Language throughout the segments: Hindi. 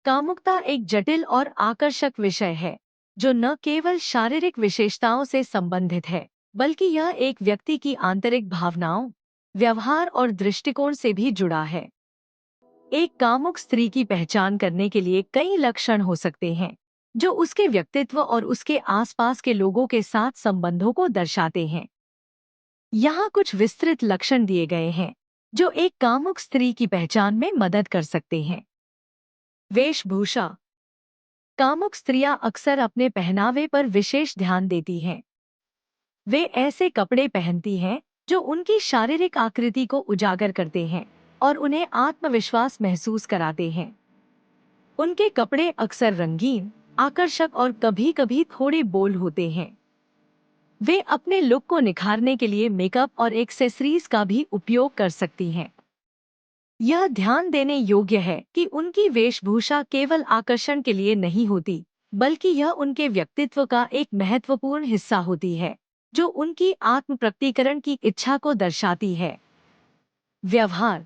कामुकता एक जटिल और आकर्षक विषय है जो न केवल शारीरिक विशेषताओं से संबंधित है, बल्कि यह एक व्यक्ति की आंतरिक भावनाओं, व्यवहार और दृष्टिकोण से भी जुड़ा है। एक कामुक स्त्री की पहचान करने के लिए कई लक्षण हो सकते हैं, जो उसके व्यक्तित्व और उसके आसपास के लोगों के साथ संबंधों को दर्शाते हैं। यहाँ कुछ विस्तृत लक्षण दिए गए हैं, जो एक कामुक स्त्री की पहचान में मदद कर सकते हैं। वेशभूषा। कामुक स्त्रियां अक्सर अपने पहनावे पर विशेष ध्यान देती हैं। वे ऐसे कपड़े पहनती हैं जो उनकी शारीरिक आकृति को उजागर करते हैं और उन्हें आत्मविश्वास महसूस कराते हैं। उनके कपड़े अक्सर रंगीन, आकर्षक और कभी-कभी थोड़े बोल्ड होते हैं। वे अपने लुक को निखारने के लिए मेकअप और एक्सेसरीज का भी उपयोग कर सकती हैं। यह ध्यान देने योग्य है कि उनकी वेशभूषा केवल आकर्षण के लिए नहीं होती, बल्कि यह उनके व्यक्तित्व का एक महत्वपूर्ण हिस्सा होती है, जो उनकी आत्म प्रकटीकरण की इच्छा को दर्शाती है। व्यवहार।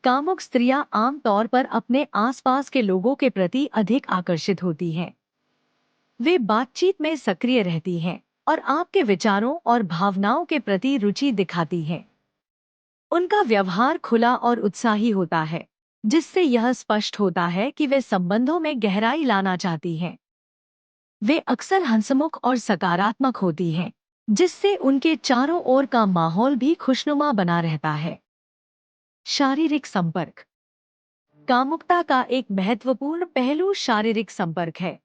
कामुक स्त्रियां आमतौर पर अपने आसपास के लोगों के प्रति अधिक आकर्षित होती हैं। वे बातचीत में सक्रिय रहती हैं और आपके विचारों और भावनाओं के प्रति रुचि दिखाती हैं। उनका व्यवहार खुला और उत्साही होता है, जिससे यह स्पष्ट होता है कि वे संबंधों में गहराई लाना चाहती हैं। वे अक्सर हंसमुख और सकारात्मक होती हैं, जिससे उनके चारों ओर का माहौल भी खुशनुमा बना रहता है। शारीरिक संपर्क। कामुकता का एक महत्वपूर्ण पहलू शारीरिक संपर्क है।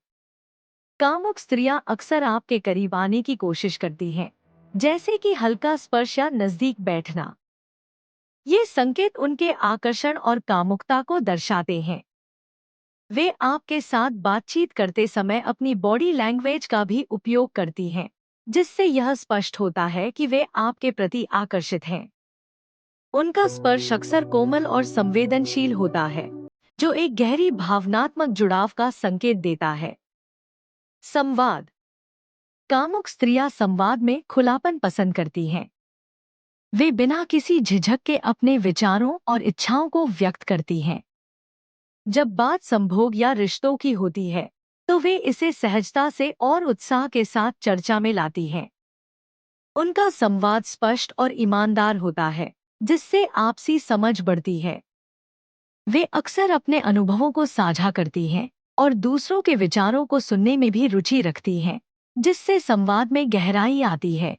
कामुक स्त्रियां अक्सर आपके करीब आने की कोशिश करती हैं, जैसे कि हल्का स्पर्श या नजदीक बैठना। ये संकेत उनके आकर्षण और कामुकता को दर्शाते हैं। वे आपके साथ बातचीत करते समय अपनी बॉडी लैंग्वेज का भी उपयोग करती हैं, जिससे यह स्पष्ट होता है कि वे आपके प्रति आकर्षित हैं। उनका स्पर्श अक्सर कोमल और संवेदनशील होता है, जो एक गहरी भावनात्मक जुड़ाव का संकेत देता है। संवाद। कामुक स्त्रियां संवाद में खुलापन पसंद करती हैं। वे बिना किसी झिझक के अपने विचारों और इच्छाओं को व्यक्त करती हैं। जब बात संभोग या रिश्तों की होती है, तो वे इसे सहजता से और उत्साह के साथ चर्चा में लाती हैं। उनका संवाद स्पष्ट और ईमानदार होता है, जिससे आपसी समझ बढ़ती है। वे अक्सर अपने अनुभवों को साझा करती हैं और दूसरों के विचारों को सुनने में भी रुचि रखती हैं, जिससे संवाद में गहराई आती है।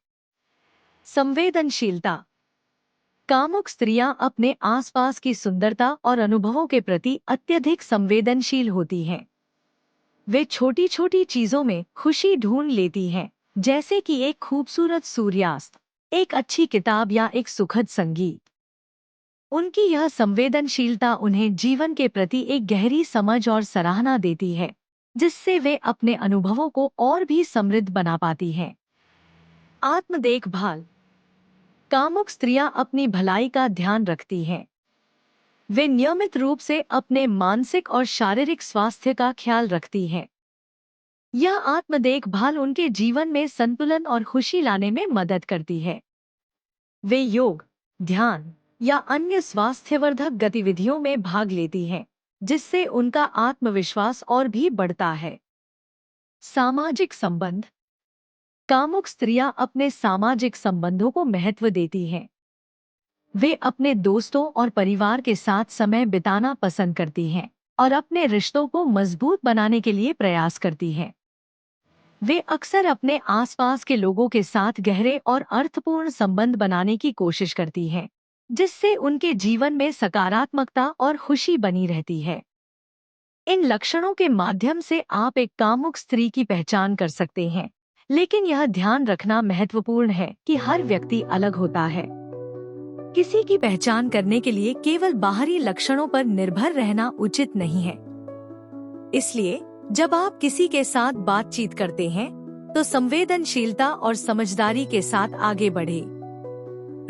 संवेदनशीलता। कामुक स्त्रियां अपने आसपास की सुंदरता और अनुभवों के प्रति अत्यधिक संवेदनशील होती हैं। वे छोटी छोटी चीजों में खुशी ढूंढ लेती हैं, जैसे कि एक खूबसूरत सूर्यास्त, एक अच्छी किताब या एक सुखद संगीत। उनकी यह संवेदनशीलता उन्हें जीवन के प्रति एक गहरी समझ और सराहना देती है, जिससे वे अपने अनुभवों को और भी समृद्ध बना पाती हैं। आत्म देखभाल। कामुक स्त्रियां अपनी भलाई का ध्यान रखती हैं। वे नियमित रूप से अपने मानसिक और शारीरिक स्वास्थ्य का ख्याल रखती हैं। यह आत्म देखभाल उनके जीवन में संतुलन और खुशी लाने में मदद करती है। वे योग, ध्यान या अन्य स्वास्थ्यवर्धक गतिविधियों में भाग लेती हैं, जिससे उनका आत्मविश्वास और भी बढ़ता है। सामाजिक संबंध। कामुक स्त्रियां अपने सामाजिक संबंधों को महत्व देती हैं। वे अपने दोस्तों और परिवार के साथ समय बिताना पसंद करती हैं और अपने रिश्तों को मजबूत बनाने के लिए प्रयास करती हैं। वे अक्सर अपने आसपास के लोगों के साथ गहरे और अर्थपूर्ण संबंध बनाने की कोशिश करती हैं, जिससे उनके जीवन में सकारात्मकता और खुशी बनी रहती है। इन लक्षणों के माध्यम से आप एक कामुक स्त्री की पहचान कर सकते हैं, लेकिन यह ध्यान रखना महत्वपूर्ण है कि हर व्यक्ति अलग होता है। किसी की पहचान करने के लिए केवल बाहरी लक्षणों पर निर्भर रहना उचित नहीं है। इसलिए जब आप किसी के साथ बातचीत करते हैं, तो संवेदनशीलता और समझदारी के साथ आगे बढ़े।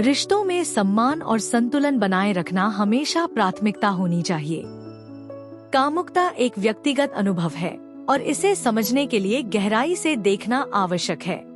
रिश्तों में सम्मान और संतुलन बनाए रखना हमेशा प्राथमिकता होनी चाहिए। कामुकता एक व्यक्तिगत अनुभव है और इसे समझने के लिए गहराई से देखना आवश्यक है।